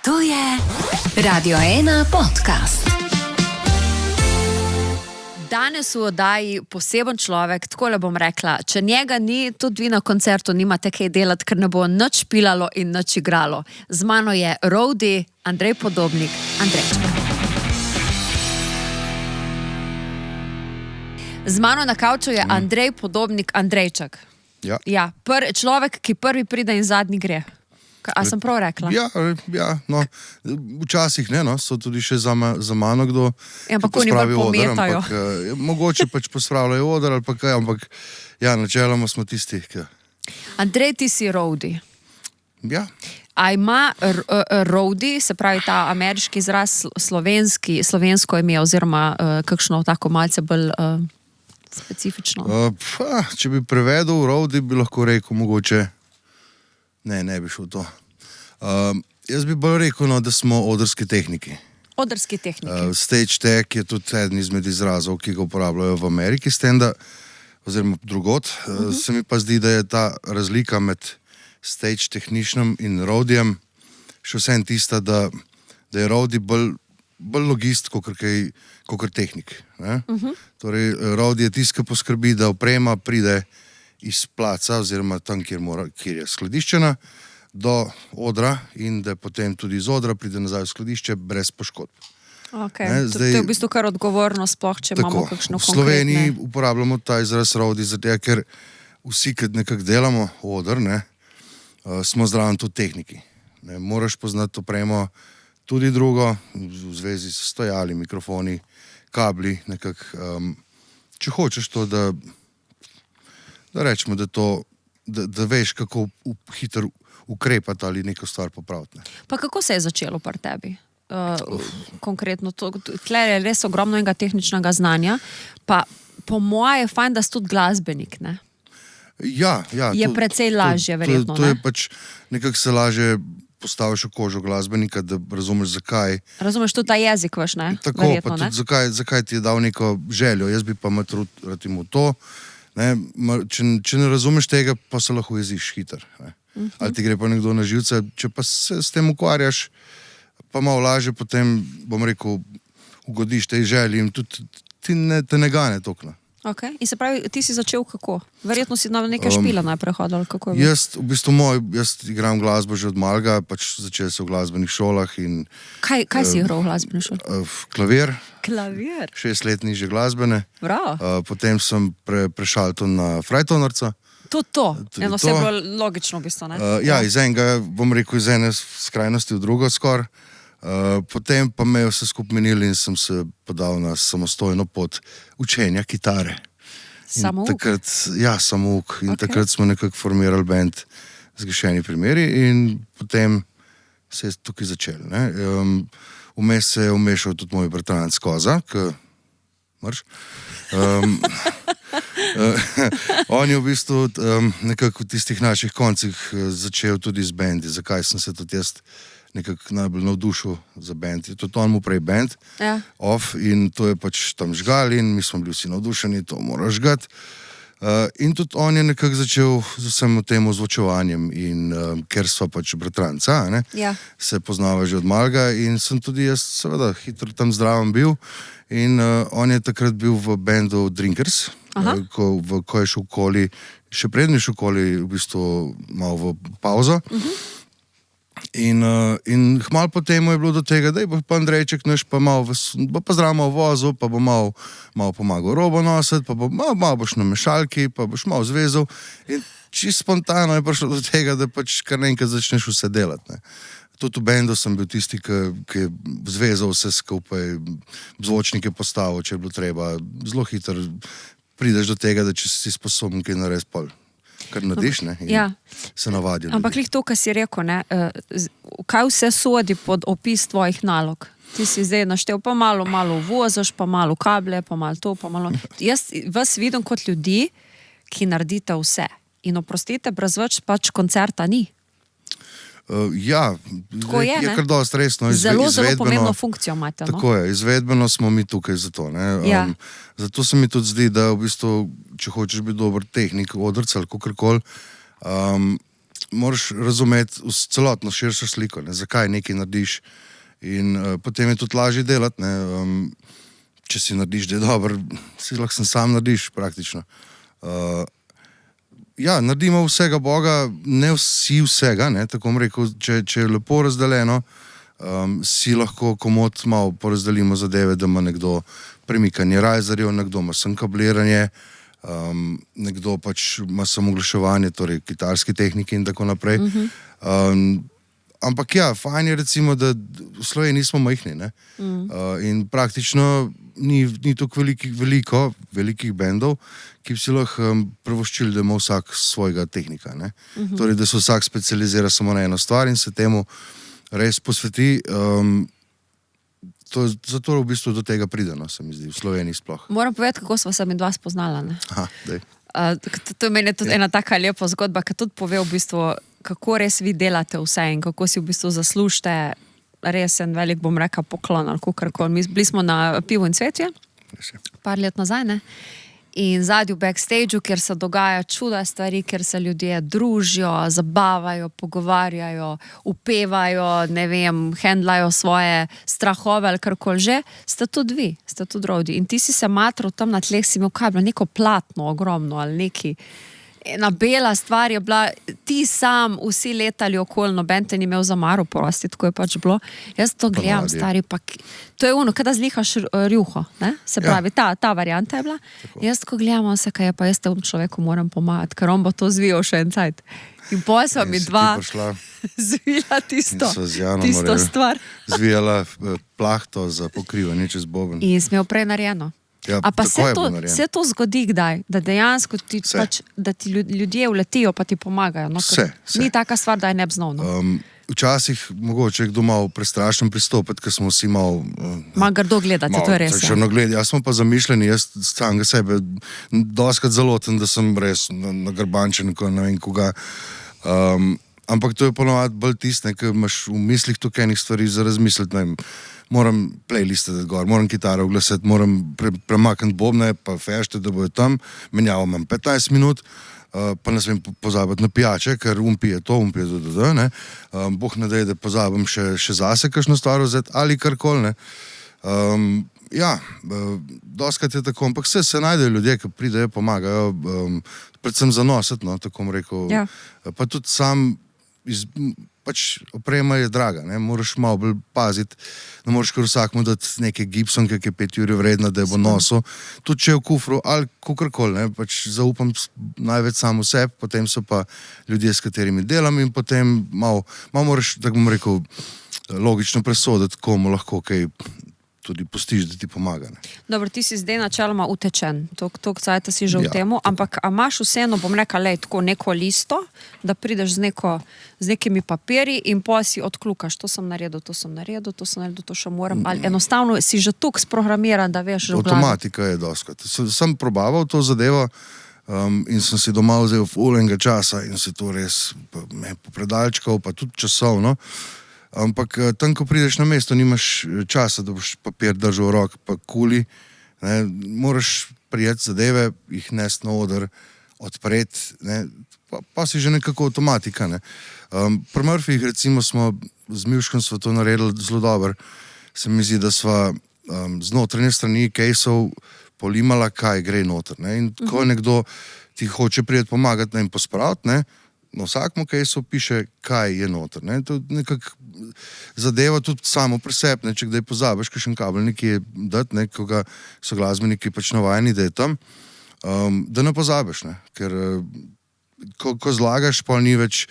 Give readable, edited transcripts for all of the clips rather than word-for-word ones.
To je Radio 1 podcast. Danes v oddaji poseben človek, takole bom rekla, če njega ni, tudi vi na koncertu nimate kaj delati, ker ne bo nič pilalo in nič igralo. Z mano je roadie Andrej Podobnik, Andrejček. Z mano na kavču je Andrej Podobnik, Andrejček. Ja. Človek, ki prvi pride in zadnji gre. A sem prav rekla? Ja, no, včasih ne, no, so tudi še za mano kdo, ampak oni bolj pometajo. Mogoče pač pospravljajo oder ali pa kaj, ampak ja, načeloma smo tisti, ki... Andrej, ti si roadie. Ja. A ima roadie, se pravi ta ameriški izraz, slovensko ime oziroma kakšno tako malce bolj specifično? Če bi prevedel roadie, bi lahko rekel mogoče ne bi šel to. Jaz bi bolj rekel, no, da smo odrski tehniki. Odrski tehniki. Stage tech je tudi eden izmed izrazov, ki ga uporabljajo v Ameriki, stenda, oziroma drugot. Se mi pa zdi, da je ta razlika med stage technicianom in roadiem še vsem tista, da je roadie bolj logist, kakor tehnik. Torej, roadie je tist, ki poskrbi, da oprema pride iz placa, oziroma tam, kjer je skladiščena, do odra in da potem tudi iz odra pride nazaj v skladišče brez poškodb. To je v bistvu kar odgovorno, sploh, če imamo kakšno konkretne... V Sloveniji uporabljamo ta izraz roadie, zato ker vsi, ki nekako delamo odr, smo zraven tudi tehniki. Moraš poznati opremo tudi drugo, v zvezi s stojali, mikrofoni, kabli, nekako. Če hočeš to, da rečemo, da veš, kako hitro ukrepati ali neko stvar popraviti. Pa kako se je začelo pri tebi? Konkretno, tle je res ogromno enega tehničnega znanja, pa po moje je fajn, da si tudi glasbenik, ne? Ja. Je precej lažje, verjetno, ne? To je pač, nekako se lažje postaviš v kožo glasbenika, da razumeš, zakaj. Razumeš tudi ta jezik, veš, ne? Tako, verjetno, pa tudi zakaj ti je dal neko željo. Jaz bi pa rad imel to. Če ne razumeš tega, pa se lahko jeziš hiter. Ali ti gre pa nekdo na živce, če pa se s tem ukvarjaš, pa malo lažje potem, bom rekel, ugodiš tej želji in tudi te ne gane tokna. In se pravi, ti si začel kako? Verjetno si na neke špile najprej hodil, kako je? Jaz igram glasbo že od malega, pač začel sem v glasbenih šolah in... Kaj si igral v glasbenih šolah? Klavir. Klavir? 6 let nižje glasbene. Bravo. Potem sem prešaltil na frajtonarca. To. Eno vse je bilo logično v bistvu, ne? Ja, iz enega, bom rekel, iz ene skrajnosti v drugo skor. Potem pa me je vse skup menili in sem se podal na samostojno pot učenja kitare. Samouk? Ja, samouk. In takrat smo nekako formirali band Zgrešeni primeri in potem se je tukaj začel. Vmes se je umešal tudi moj bratranec Koza, Mrš. On je v bistvu nekako v tistih naših koncih začel tudi z bendi. Zakaj sem se tudi jaz nekako najbolj navdušil za band. Je tudi on mu prej band, off, in to je pač tam žgal in mi smo bili vsi navdušeni, to mora žgati. In tudi on je nekako začel z vsem tem ozvočevanjem in ker sva pač bratranca, se poznava že od malega in sem tudi jaz seveda hitro tam zdraven bil in on je takrat bil v bandu Drinkers, ko je šel okoli, še prednji šel okoli v bistvu malo v pauzo. In hmalo potem je bilo do tega, da je pa Andrejček naš pa malo pa zdravo vozil, pa bo malo pomagal robo nositi, pa malo boš na mešalki, pa boš malo zvezal. In čisto spontano je prišlo do tega, da pač kar naenkrat začneš vse delati. Tudi v bendu sem bil tisti, ki je zvezal vse skupaj, zvočnike postavil, če je bilo treba. Zelo hitro prideš do tega, da če si sposoben kaj narediti pol. Kar nadiš, in se navadijo. Ampak lih to, kar si rekel, kaj vse sodi pod opis tvojih nalog? Ti si zdaj naštel, pa malo vozaš, pa malo kable, pa malo to, pa malo... Jaz vas vidim kot ljudi, ki naredite vse. In oprostite, brez več pač koncerta ni. Ja, je kar dosti resno. Zelo pomembno funkcijo imate. Tako je, izvedbeno smo mi tukaj za to. Zato se mi tudi zdi, da v bistvu, če hočeš biti dober tehnik, odrc ali kakorkoli, moraš razumeti celotno širšo sliko, ne, zakaj nekaj narediš in potem je tudi lažje delati, ne, če si narediš, da je dobro, si lahko sam narediš praktično. Ja, naredimo vsega Boga, ne vsi vsega, ne, tako bom rekel, če je lepo razdeljeno, si lahko komod malo porazdelimo zadeve, da ima nekdo premikanje rajzerjev, nekdo ima sem kabliranje, nekdo pač ima samo oglaševanje, torej kitarski tehniki in tako naprej. Ampak ja, fajn je recimo, da v Sloveniji nismo majhni, ne? In praktično ni toliko velikih bendov, ki bi si lahko privoščili, da ima vsak svojega tehnika, ne? Torej, da se vsak specializira samo na eno stvar in se temu res posveti. Zato v bistvu do tega prideno, se mi zdi, v Sloveniji sploh. Moram povedati, kako sva se med dva spoznala, ne? Aha, daj. To je meni tudi ena taka lepa zgodba, ki tudi pove v bistvu, kako res vi delate vse in kako si v bistvu zaslužite res en velik, bom rekel, poklon ali kakorkoli. Bili smo na Pivu in cvetje, par let nazaj, ne? In zadnji v backstageu, kjer se dogaja čuda stvari, kjer se ljudje družijo, zabavajo, pogovarjajo, upevajo, ne vem, hendlajo svoje strahove ali karkoli že, ste tudi vi, ste tudi Rodi. In ti si se matral tam na tleh, si imel kaj, bilo neko platno ogromno ali neki. Ena bela stvar je bila, ti sam, vsi letali okoli, noben te ni imel za maro prosti, tako je pač bilo. Jaz to gledam, stari, pa to je ono, kada zlihaš rjuho, ne? Se pravi, ta varianta je bila. Tako. Jaz tako gledam, vse kaj je, pa jaz temu človeku moram pomagati, ker on bo to zvijal še en cajt. In potem sva mi dva zvila tisto stvar. Zvijala plahto za pokrivanje čez boben. In smel prej narejeno. Ja, a pa se to zgodi kdaj, da dejansko da ti ljudje uletijo, pa ti pomagajo? No, vse. Ni taka stvar, da je nebznovno. Včasih mogoče kdo malo prestrašen pristopiti, ker smo vsi malo grdo gledati, to je res. Jaz smo pa zamišljeni, jaz samega sebe doskrat zaloten, da sem res nagrbančen, ne vem koga. Ampak to je ponovadi bolj tiste, ker imaš v mislih tukaj enih stvari za razmisliti, ne vem, moram playliste dati gor, moram kitaro oglasiti, moram premakniti bobne, pa fešte, da bojo tam, menjavo imam 15 minut, pa ne smem pozabiti na pijače, ker pije to, ne. Bog ne daj, da pozabim še zase kakšno stvar vzeti ali karkoli, ne. Ja, doskrat je tako, ampak se najdejo ljudje, ki pridejo, pomagajo, predvsem zanositi, no, tako bom rekel. Ja. Pa tudi sam pač oprema je draga, ne, moraš malo bolj paziti, ne moraš kar vsakmu dati neke Gibsonke, ki je 5 jurjev vredna, da je bo nosil, tudi če je v kufru ali kakorkoli, ne, pač zaupam največ samo v sebi, potem so pa ljudje, s katerimi delam in potem malo moraš, tako bom rekel, logično presoditi, komu lahko kaj tudi pustiš, da ti pomaga. Ne. Dobro, ti si zdaj načeloma utečen, toliko cajta si že v temu, ampak a imaš vseeno, bom rekla, tako neko listo, da prideš z nekimi papirji in pa si odklukaš, to sem naredil, to še moram, ali enostavno si že toliko sprogramiran, da veš že v glavi. Automatika je doskrat. Sem probaval to zadevo in sem si doma vzel fulenga časa in si to res popredalčkal, pa tudi časovno. Ampak tam, ko prideš na mesto, nimaš časa, da boš papir držal v rok, pa kuli, ne, moraš prijeti zadeve, jih nesti na oder, odpreti, ne, pa si že nekako avtomatika, ne. Pri Murphyjih recimo smo z Milškom sva to naredili zelo dobro, se mi zdi, da sva z notranje strani caseov polimala, kaj gre noter, ne, in ko nekdo ti hoče prijeti pomagati, ne, in pospraviti, ne, na vsakmu caseu piše, kaj je noter, ne, to nekako zadeva tudi samo pri sebi, če kdaj pozabiš, kakšen kabel nekje dati, ne, ko ga so glasbeniki pač navajeni, da je tam, da ne pozabiš, ne, ker ko zlagaš, pa ni več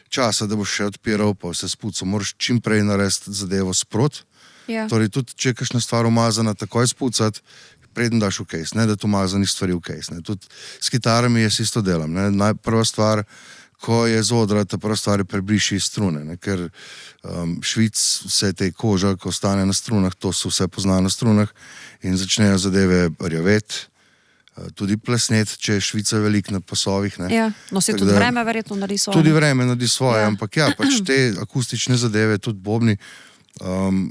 časa, da boš še odpiral, pa vse spucal, moraš čim prej narediti zadevo sprot, torej tudi, če je kakšna stvar umazana, takoj spucati, preden daš v case, ne, da to umazanih stvari v case, ne, tudi s kitarami jaz isto delam, ne, prva stvar, ko je z odra, ta prva stvar je prebriši strune, ne, ker švic, vse te koža, ko ostane na strunah, to se vse pozna na strunah in začnejo zadeve rjaveti, tudi plesnet, če je švica velik na pasovih, ne. Ja, no se tudi vreme verjetno naredi svoje. Tudi vreme naredi svoje, ampak ja, pač te akustične zadeve, tudi bobni,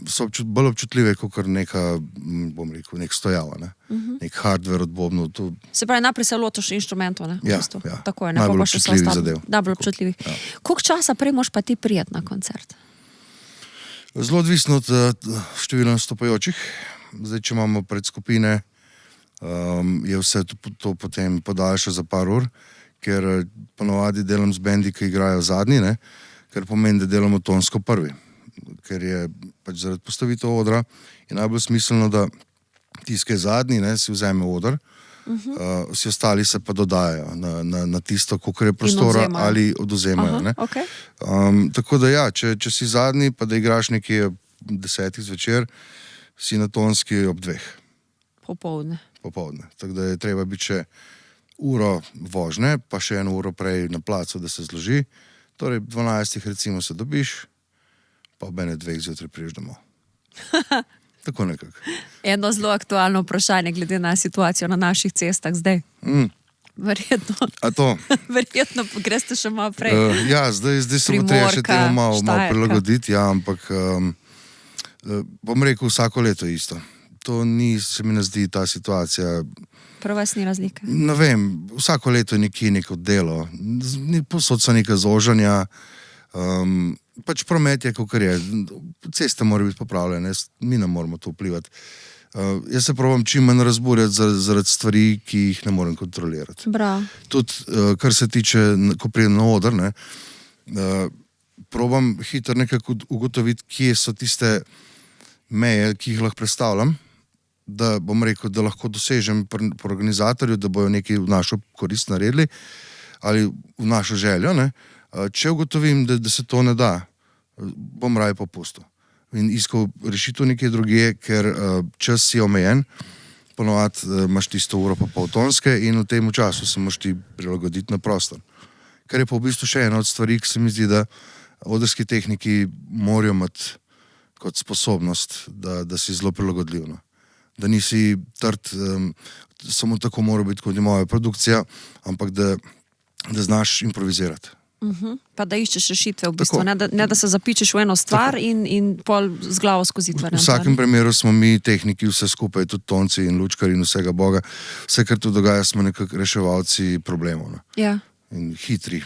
so bolj občutljive kot neka, bom rekel, nek stojava, ne? Nek hardware od bobnov. Se pravi, najprej se lotiš inštrumentov, ne? Ja, Tako je, ne? najbolj občutljivih zadev. Najbolj občutljivih. Koliko časa prej moraš pa ti prijeti na koncert? Zelo odvisno od števila nastopajočih. Zdaj, če imamo predskupine, je vse to potem podaljša za par ur, ker ponovadi delam z bendi, ki igrajo zadnji, ne? Ker pomeni, da delamo tonsko prvi. Ker je pač zaradi postavitev odra je najbolj smiselno, da tiskaj zadnji, ne, si vzeme odr, vsi ostali se pa dodajajo na tisto, koliko je prostora ali odvzemajo. Okay. Tako da ja, če si zadnji, pa da igraš nekje 10 zvečer, si na tonski ob 2. Popoldne. Tako da je treba biti še uro vožnje, pa še 1 uro prej na placu, da se zloži. Torej, 12 recimo se dobiš, pa ob 2 zjutraj priješ domov. Tako nekako. Eno zelo aktualno vprašanje glede na situacijo na naših cestah zdaj. Verjetno. A to? Verjetno greste še malo prej. Ja, zdaj se bo treba še temu malo prilagoditi, ja, ampak bom rekel, vsako leto isto. To se mi ne zdi ta situacija. Prav vas ni razlike? Ne vem, vsako leto je nekje neko delo. Posod so neka zožanja, pač promet je, kakor je. Ceste morajo biti popravljene, mi ne moramo to vplivati. Jaz se probam čim manj razburjati zaradi stvari, ki jih ne morem kontrolirati. Bravo. Tudi, kar se tiče, ko pridem na oder, ne, probam hitro nekako ugotoviti, kje so tiste meje, ki jih lahko predstavljam, da bom rekel, da lahko dosežem pri organizatorju, da bojo nekaj v našo korist naredili ali v našo željo, ne. Če ugotovim, da se to ne da, bom raje popustil in iskal rešitev nekje drugje, ker čas je omejen, ponovadi imaš tisto uro pa pol tonske in v tem času se moraš ti prilagoditi na prostor. Kar je pa v bistvu še ena od stvari, ki se mi zdi, da odrski tehniki morajo imeti kot sposobnost, da si zelo prilagodljiv. Da nisi trd, samo tako mora biti, kot je moja produkcija, ampak da znaš improvizirati. Pa da iščeš rešitve v bistvu, ne da se zapičeš v eno stvar in pol z glavo skozi tvar. V vsakem primeru smo mi tehniki vse skupaj, tudi tonci in lučkari in vsega Boga. Vse, kar tu dogaja, smo nekako reševalci problemov. Ja. In hitri.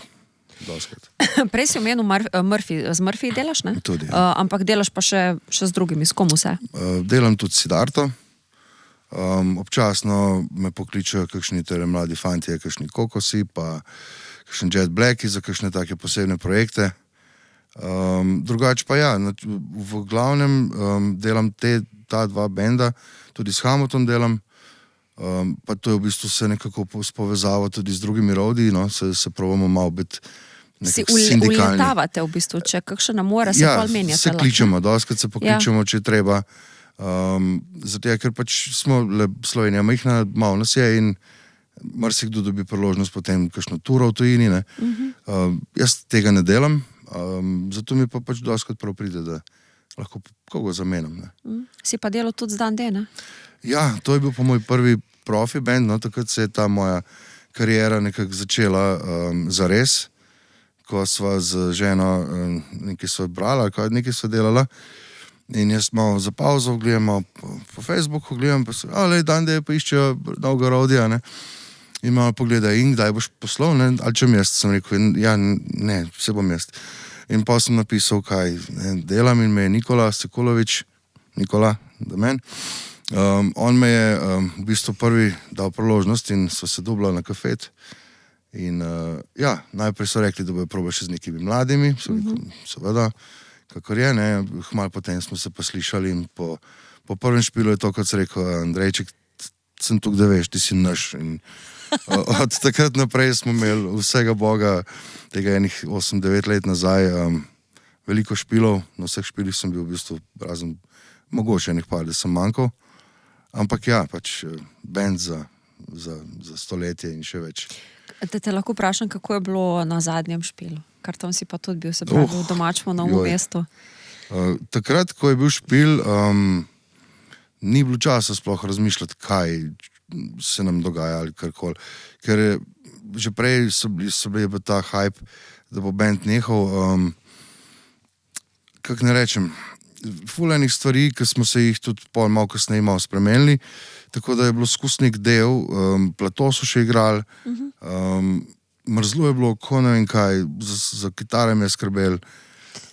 Doskrat. Prej si omenil Murphy. Z Murphy delaš, ne? Tudi, ja. Ampak delaš pa še z drugimi, s kom vse? Delam tudi Siddharto. Občasno me pokličajo kakšni mladi fantje, kakšni kokosi, pa kakšni Jet Blacki za kakšne take posebne projekte. Drugače pa ja, v glavnem delam ta 2 benda, tudi s Hamotom delam, pa to je v bistvu se nekako spovezava tudi z drugimi rodi, no, se probamo malo biti nekako sindikalni. Uletavate v bistvu, če kakšna mora se pol menjate. Ja, se kličemo, doskrat se pokličemo, če je treba. Zato je, ker pač smo Slovenija majhna, malo nas je in marsikdo dobi priložnost potem kakšno turo v tujini, ne. Jaz tega ne delam, zato mi pa pač doskrat prav pride, da lahko koga zamenjam, ne. Si pa delal tudi z Dan D, ne? Ja, to je bil pa moj prvi profi band, no, takrat se je ta moja kariera nekako začela zares, ko sva z ženo nekaj sva brala, nekaj sva delala. In jaz malo za pauzo gledam, malo po Facebooku gledam, pa se, Dan D pa iščejo novega rodija, ne. In malo pogledaj, in kdaj boš poslal, ne, ali čem jaz, sem rekel, ja, ne, vse bom jaz. In pa sem napisal, kaj delam in me je Nikola Sekulovič, da men, on me je v bistvu prvi dal priložnost in so se dobila na kafet. In ja, najprej so rekli, da bojo probali še z nekimi mladimi, seveda, kakor je, ne, malo potem smo se pa slišali in po prvem špilu je to, kot se rekel, Andrejček, sem tukaj, da veš, ti si naš. In od takrat naprej smo imeli vsega Boga, tega enih 8-9 let nazaj, veliko špilov, na vseh špilih sem bil v bistvu razen mogoče enih par, da sem manjkal, ampak ja, pač band za stoletje in še več. Te lahko vprašam, kako je bilo na zadnjem špilu? Kar tam si pa tudi bil, se pravi, v domačem novem mestu. Takrat, ko je bil špil, ni bilo časa sploh razmišljati, kaj se nam dogaja ali karkoli. Ker že prej so bili ta hype, da bo band nehal. Kako ne rečem, ful enih stvari, ki smo se jih tudi pol malo kasneje malo spremenili, tako da je bilo skozi nek del, plato so še igrali, mrzlo je bilo, ko ne vem kaj, za kitare me je skrbel.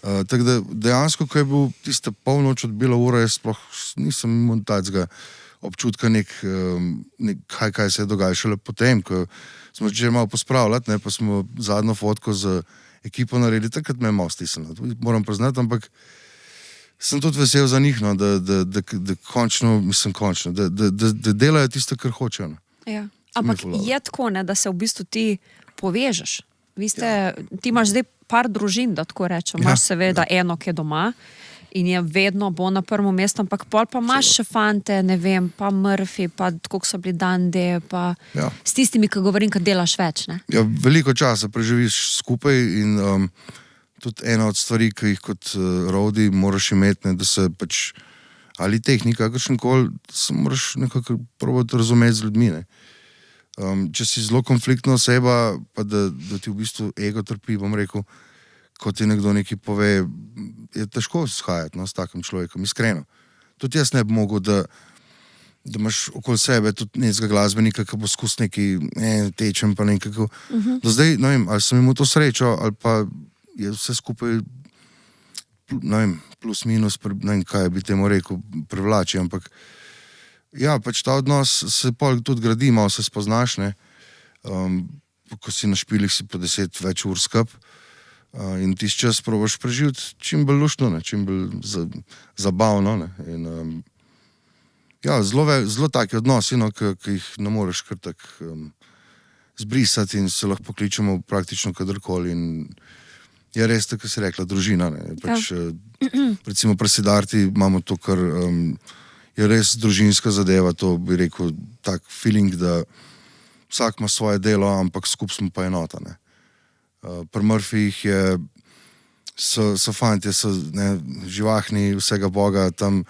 Tako da dejansko, ko je bil tista polnoč odbila ura, jaz sploh nisem imel tacga občutka kaj se je dogajalo šele potem, ko smo začeli malo pospravljati, pa smo zadnjo fotko z ekipo naredili, takrat me je malo stisnilo. Moram priznati, ampak sem tudi vesel za njih, no, da končno, da delajo tisto, kar hočejo. No. Ja. Ampak je tako, ne, da se v bistvu ti povežeš. Ti imaš zdaj par družin, da tako rečem. Imaš seveda eno, ki je doma in je vedno bo na prvem mestu, ampak pol pa imaš še fante, ne vem, pa Murphy, pa koliko so bili Dande, pa s tistimi, ki govorim, kad delaš več, ne? Ja, veliko časa preživiš skupaj in tudi ena od stvari, ki jih kot roadie moraš imeti, ne, da se pač ali tehnika, kakršenkoli, se moraš nekako probati razumeti z ljudmi, ne. Če si zelo konfliktna oseba, pa da ti v bistvu ego trpi, bom rekel, ko ti nekdo nekaj pove, je težko shajati, no, s takim človekom, iskreno. Tudi jaz ne bi mogel, da imaš okoli sebe tudi nekega glasbenika, ki bo skus neki tečem, pa nekako. Do zdaj, ne vem, ali sem imel to srečo, ali pa je vse skupaj, ne vem, plus minus, ne vem, kaj bi temu rekel, privlači, ampak ja, pač ta odnos se pol tudi gradi, malo se spoznaš, ne. Ko si na špilih, si po 10 več ur skup in tisti čas probaš preživeti čim bolj luštno, ne, čim bolj zabavno, ne. In ja, zelo taki odnosi, no, ki jih ne moreš kar tak zbrisati in se lahko pokličemo praktično kadarkoli in je res, tako si rekla, družina, ne. Pač, recimo pri Siddharti imamo to, kar je res družinska zadeva, to bi rekel tak feeling, da vsak ima svoje delo, ampak skupaj smo pa enota, ne. Pri Murphyjih so fantje, so živahni, vsega Boga, tam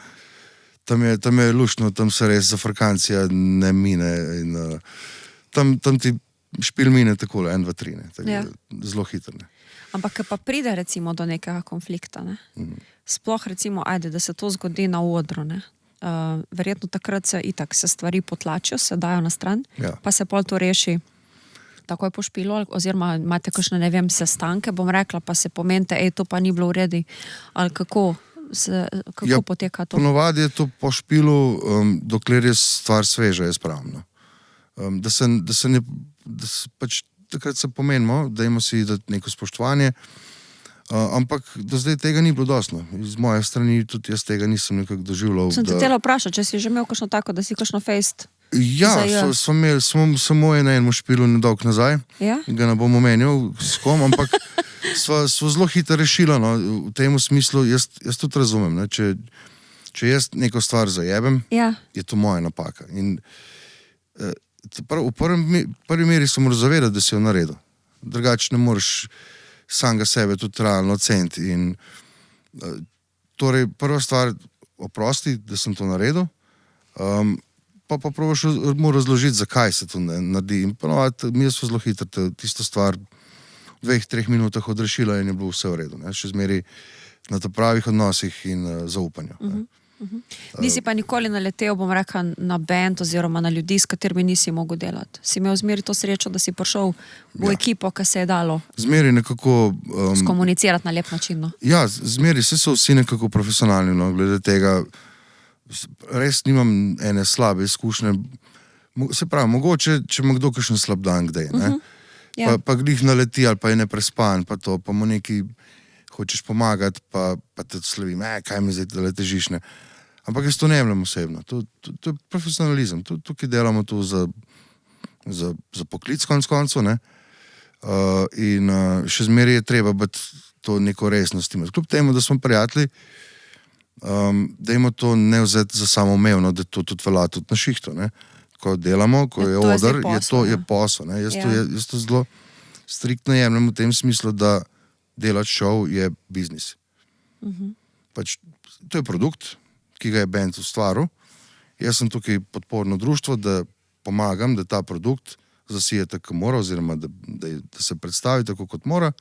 je luštno, tam se res zafrkancija ne mine in tam ti špil mine takole, 1, 2, 3, ne, tako zelo hitro, ne. Ampak pa pride recimo do nekega konflikta, ne. Sploh recimo, da se to zgodi na odru, ne. Verjetno takrat se itak se stvari potlačijo, se dajo na stran, pa se pol to reši takoj po špilu, oziroma imate kakšne, ne vem, sestanke, bom rekla, pa se pomente, to pa ni bilo v redu, ali kako poteka to? Ponovadi je to po špilu, dokler je stvar sveža, jaz pravim, no. Da se pač takrat se pomenimo, dajmo si dati neko spoštovanje, ampak do zdaj tega ni bilo dostno. Iz moje strani tudi jaz tega nisem nekako doživljal. Sem te tela vprašati, če si že imel kakšno tako, da si kakšno fejst? Ja, smo imeli samo na enem špilu nedolgo nazaj, ga ne bom omenil s kom, ampak smo zelo hitro rešili, no, v tem smislu, jaz tudi razumem, ne, če jaz neko stvar zajebem, je to moja napaka. In v prvi meri se moraš zavedati, da si jo naredil. Drugače ne moreš samega sebe tudi realno oceniti. In torej, prva stvar, oprosti, da sem to naredil, pa probaš mu razložiti, zakaj se to naredi. In ponovadi, mi smo zelo hitro tisto stvar v 2-3 minutah odrešila in je bilo vse v redu. Ne? Še zmeri na to pravih odnosih in zaupanju. Nisi pa nikoli naletel, bom rekla, na band oziroma na ljudi, s katerimi nisi mogel delati. Si imel zmeri to srečo, da si prišel v ekipo, ki se je dalo zmeri nekako skomunicirati na lep način. No? Ja, zmeri so vsi nekako profesionalni, no, glede tega. Res nimam ene slabe izkušnje. Se pravi, mogoče, če ima kdo kakšen slab dan kdaj, ne? Pa glih naleti ali pa je neprespan, pa to, pa mu nekaj hočeš pomagati, pa te slovim, kaj mi zdaj, da le težiš, ne? Ampak jaz to ne jemljem osebno. To je profesionalizem. Tukaj delamo to za poklic konec koncev, ne? In še zmeri je treba biti to neko resnost imeti. Kljub temu, da smo prijatelji, dajmo to ne vzeti za samoumevno, da to tudi velja tudi na šihtu, ne. Ko delamo, ko je oder, je posel, ne. Jaz to zelo striktno jemljem v tem smislu, da delati šov je biznis. Pač, to je produkt, ki ga je band ustvaril. Jaz sem tukaj podporno društvo, da pomagam, da ta produkt zasije tako mora, oziroma da se predstavi tako, kot mora.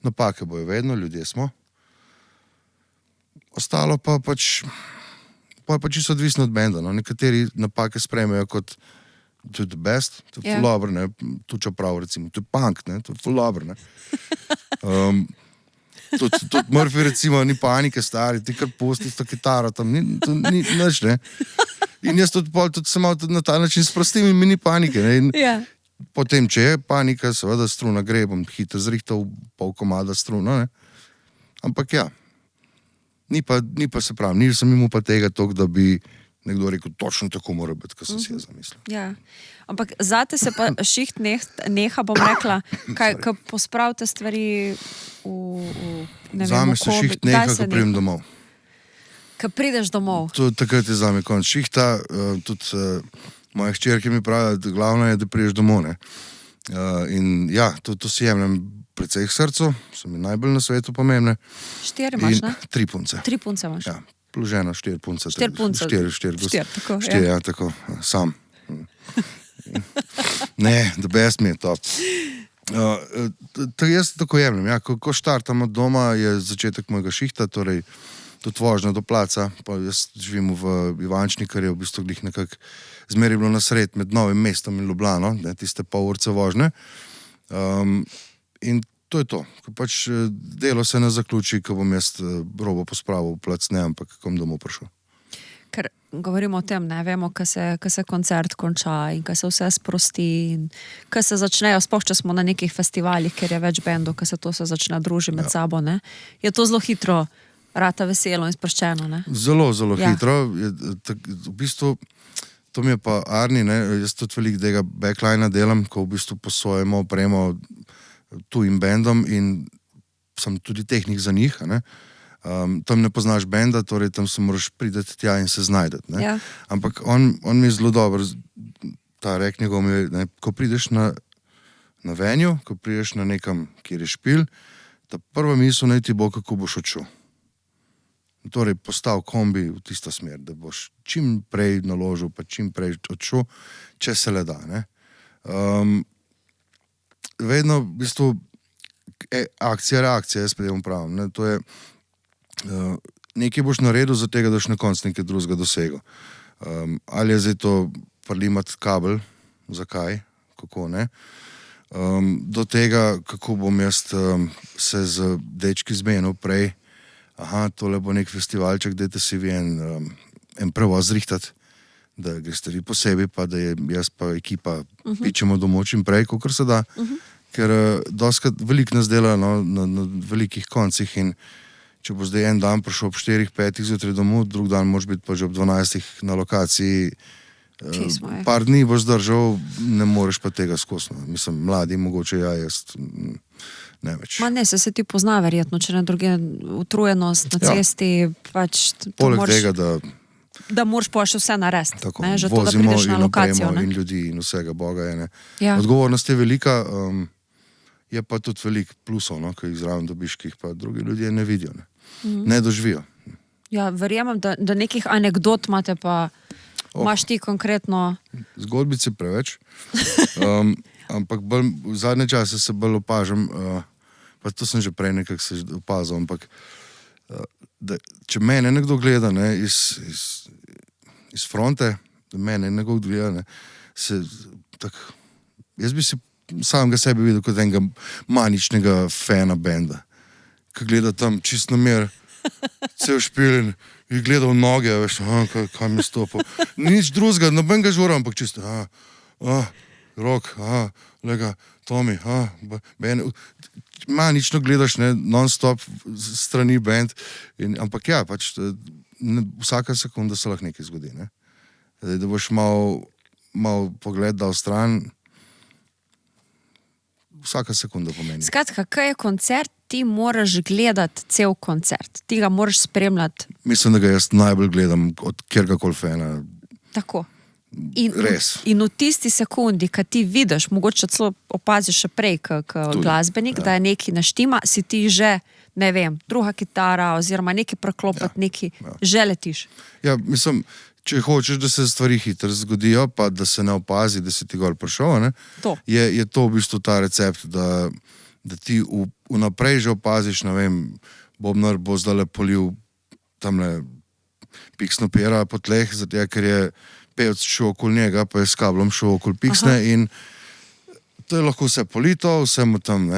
Napake bojo vedno, ljudje smo. ostalo pa pač čisto odvisno od benda. No. Nekateri napake sprejmejo kot to je the best, to je ful dobro, ne, tu čeprav recimo, to je punk, ne, to je ful dobro, ne. Tudi Murphy recimo, ni panike stari, ti kar pusti s to kitaro tam, ni nič, ne. In jaz tudi se malo na ta način sprostim in mi ni panike, ne. In potem, če je panika, seveda struna gre, bom hitro zrihtal pol komada struno, ne. Ampak ja, ni pa se pravi, nisem imel pa tega toliko, da bi nekdo rekel, točno tako mora biti, kot sem si jaz zamislil. Ja. Ampak zate se pa šiht neha, bom rekla, ko pospravite stvari ne vem, zame se šiht neha, ko pridem domov. Ko prideš domov? Takrat je zame konc šihta, tudi moja hčerka mi pravi, da glavno je, da prideš domov, ne. In ja, to si jemljem precej k srcu, so mi najbolj na svetu pomembne. 4 imaš, ne? 3 punce. 3 punce imaš. Ja, plus žena 4 punce. 4 punce. 4, tako. 4, ja, tako, sam. Ne, the best mi je top. Jaz tako jemljem, ja, ko štartam od doma, je začetek mojega šihta, torej tudi vožnja do placa, pa jaz živim v Ivančni, kar je v bistvu glih nekako zmeraj bilo na sred med Novim mestom in Ljubljano, ne, tiste pol urce vožnje. In to je to, ko pač delo se ne zaključi, ko bom jaz robo pospravil v plac, ne, ampak ko bom domov prišel. Ker govorimo o tem, ne, vemo, ko se koncert konča in ko se vse sprosti in ko se začnejo, sploh če smo na nekih festivalih, ker je več bendov, ko se to se začne družiti med sabo, ne, je to zelo hitro rata veselo in sproščeno, ne? Zelo hitro. V bistvu, to mi je pa Arni, ne, jaz tudi veliko tega backlina delam, ko v bistvu posojemo opremo tujim bendom in sem tudi tehnik za njih, ne. Tam ne poznaš benda, torej tam se moraš prideti tja in se znajdeti, ne. Ja. Ampak on mi je zelo dober, ta rek njegov mi je, ne, ko prideš na venju, ko prideš na nekam, kjer je špil, ta prva misel naj ti bo, kako boš odšel. Torej, postav kombi v tisto smer, da boš čim prej naložil, pa čim prej odšel, če se le da, ne. Vedno, v bistvu, akcija, reakcija, jaz predem pravim, ne, to je, nekaj boš naredil za tega, da boš na koncu nekaj drugega dosegel. Ali je zdaj to prlimati kabel, zakaj, kako ne, do tega, kako bom jaz se z dečki zmenil prej, tole bo nek festivalček, dajte si vi en prevoz zrihtati, da greste vi posebej, pa da je jaz pa ekipa pičemo domov čim prej, kakor se da, ker doskrat veliko nas dela na velikih koncih in če bo zdaj en dan prišel ob 4-5 zjutraj domov, drug dan moraš biti pa že ob 12 na lokaciji, par dni boš zdržal, ne moreš pa tega skozi. Mislim, mladi, mogoče jaz ne več. Ma ne, se ti pozna verjetno, če ne druge utrujenost na cesti, pač poleg tega, da moraš pa še vse narediti, ne, že to, da vozimo prideš na in lokacijo, opremo ne. in ljudi in vsega Boga je, ne. Ja. Odgovornost je velika, je pa tudi veliko plusov, no, ki jih zraven dobiš, ki jih pa drugi ljudje ne vidijo, ne. Ne doživijo. Ja, verjamem, da nekih anekdot imate pa, imaš ti konkretno. Zgodbice preveč, ampak bolj, v zadnje čase se bolj opažam, pa to sem že prej nekako se opazil, ampak da, če mene nekdo gleda, ne, iz fronte, da mene nekdo gleda, ne, jaz bi si samega sebe videl kot enega maničnega fana benda, ki gleda tam čist na mir, cel špil in gleda v noge, veš, kaj mi stopil. Nič drugega, noben ga žura, ampak čisto, Rok, lega, Tomi, manično gledaš, ne, non-stop strani bend, ampak ja, pač vsaka sekunda se lahko nekaj zgodi, ne. Da boš mal pogled dal stran, vsaka sekunda pomeni. Skratka, kaj je koncert, ti moraš gledati cel koncert, ti ga moraš spremljati. Mislim, da ga jaz najbolj gledam od kjerkakoli fena. Tako. Res. In v tisti sekundi, ko ti vidiš, mogoče celo opaziš še prej, kot glasbenik, da je nekaj naštima, si ti že, ne vem, druga kitara oziroma nekaj preklopati, nekaj, že letiš. Ja, mislim, če hočeš, da se stvari hitro zgodijo, pa da se ne opazi, da si ti gor prišel, ne, je to v bistvu ta recept, da ti vnaprej že opaziš, ne vem, Bobnar bo zdaj polil tamle piksno pera po tleh, zato ker je pevc šel okoli njega, pa je s kablom šel okoli piksne in to je lahko vse polito, vse mu tam,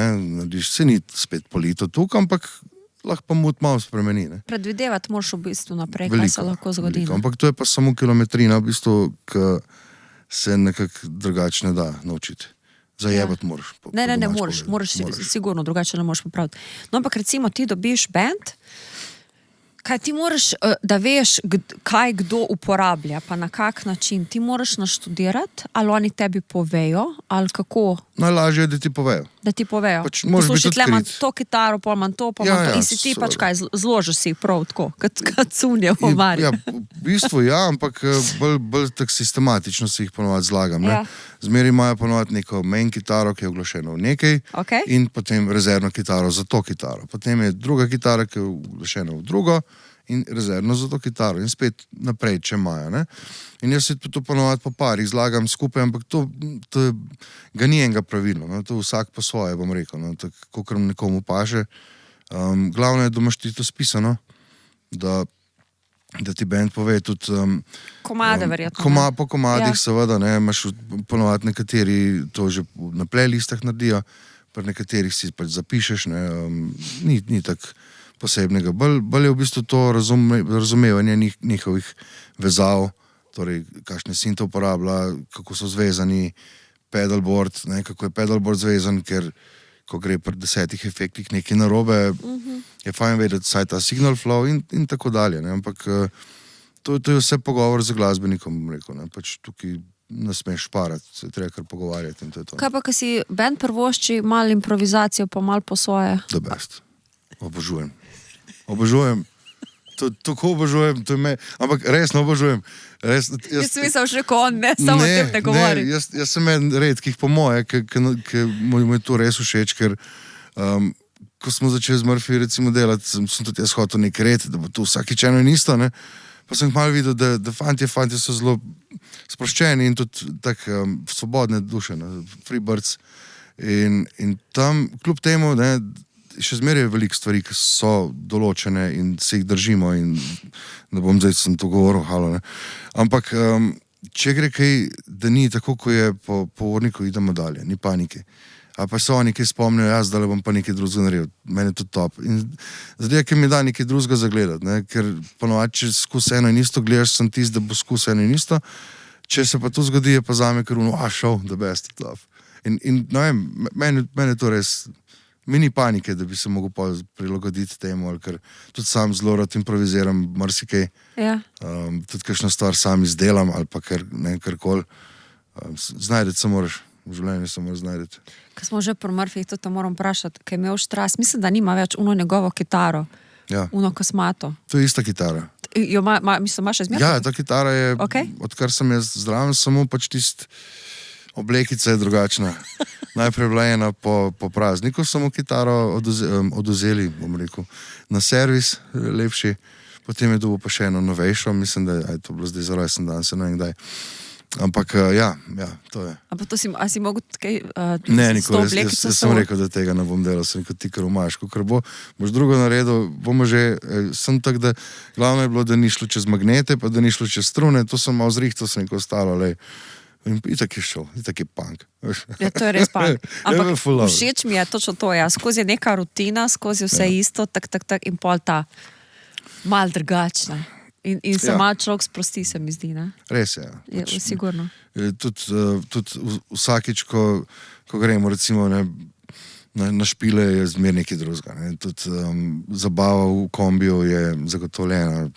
se ni spet polito tukaj, ampak lahko pa mu malo spremeni. Ne. Predvidevati moraš v bistvu naprej, kaj se lahko zgodi. Ampak to je pa samo kilometrina, v bistvu, ki se nekako drugače ne da naučiti. Zajebati moraš. Ne moraš, sigurno drugače ne moreš popraviti. No, ampak recimo ti dobiš band, kaj ti moraš, da veš, kaj kdo uporablja, pa na kak način. Ti moraš naštudirati, ali oni tebi povejo, ali kako? Najlažje je, da ti povejo. Da ti povejo. Pač poslušaj, tle imam to kitaro, pol imam to, pa imam to. In si ti pač kaj, zložiš si prav tako, kot cunje v omari. Ja, v bistvu ampak bolj tak sistematično si jih ponovadi zlagam. Ja. Zmeri imajo ponovadi neko main kitaro, ki je uglašena v nekaj, in potem rezervno kitaro za to kitaro. Potem je druga kitara, ki je uglašena v drugo, in rezervno za to kitaro in spet naprej, če imajo. Ne? In jaz se to ponovadi po parih zlagam skupaj, ampak to ga ni enega pravilno, no? To vsak po svoje, bom rekel, no? Kakor nekomu paše. Glavno je, da imaš ti to spisano, da ti band pove tudi komade verjetno. Po komadih seveda, ne, imaš ponovadi nekateri to že na playlistah naredijo, pri nekaterih si pač zapišeš, ne, ni tak posebnega. Bolj je v bistvu to razumevanje njihovih vezav, torej kakšne sinte uporablja, kako so zvezani, pedalboard, ne, kako je pedalboard zvezan, ker ko gre pri 10 efektih nekaj narobe, je fajn vedeti saj ta signal flow in tako dalje. Ne. Ampak to je vse pogovor z glasbenikom, bom rekel. Ne. Pač tukaj ne smeš šparati, se treba kar pogovarjati in to je to. Kaj pa, ko si band prvošči, malo improvizacijo, pa malo po svoje? The best. Obožujem. Tako obožujem, to je me, ampak resno obožujem. Jaz sem mislil že ko on, ne, samo o tem ne govori. Jaz sem en redkih po moje, ki mu je to res všeč, ker ko smo začeli z Murphy recimo delati, sem tudi jaz hotel nek red, da bo to vsakič eno in isto, ne. Pa sem malo videl, da fantje so zelo sproščeni in tudi tako svobodne duše, ne, free birds. In tam, kljub temu, ne, še zmeraj je veliko stvari, ki so določene in se jih držimo in ne bom zdaj sem to govoril, halo, ne. Ampak, če gre kaj, da ni tako, ko je po urniku, idemo dalje, ni panike. A pa so oni, ki spomnijo, jaz zdaj bom pa nekaj drugega naredil, meni je to top. In zdaj, ki mi da nekaj drugega zagledati, ne, ker ponovadi, če skus eno in isto gledaš, sem tisti, da bo skus eno in isto, če se pa to zgodi, je pa zame kar show, the best, top. In no vem, meni to res, mi ni panike, da bi se mogel prilagoditi temu, ali ker tudi sam zelo rad improviziram marsikaj. Ja. Tudi kakšno stvar sam izdelam, ali pa karkoli. Znajdeti se moraš, v življenju se moraš znajdeti. Ko smo že pri Murphyjih, to te moram vprašati, kaj je imel Štras, mislim, da nima več njegovo kitaro, kosmato. To je ista kitara. Mislim, imaš še zmeraj? Ja, ta kitara je, odkar sem jaz zdraven, samo pač tist oblekica je drugačna. Najprej bila ena po prazniku, samo kitaro oduzeli, bom rekel, na servis, lepši. Potem je dobil pa še eno novejšo, mislim, da je to bilo zdaj za rojsten dan, se ne vem kdaj. Ampak ja, to je. Ampak to a si mogel kaj ne, nikoli, jaz sem rekel, da tega ne bom delal, sem rekel, ti kar umaš, ker boš drugo naredil, bomo že, sem tak, da glavno je bilo, da ni šlo čez magnete, pa da ni šlo čez strune, to sem malo zrihtal, sem rekel, ostalo, lej. In itak je šel, itak je punk. Ja, to je res punk. Ampak všeč mi je točno to, ja, skozi neka rutina, skozi vse isto, tak, in pol ta mal drugačna. In se malo človek sprosti, se mi zdi, ne? Res je. Je, sigurno. Tudi vsakič, ko gremo recimo na špile, je zmer nekaj drugega. Ne? Tudi zabava v kombiju je zagotovljena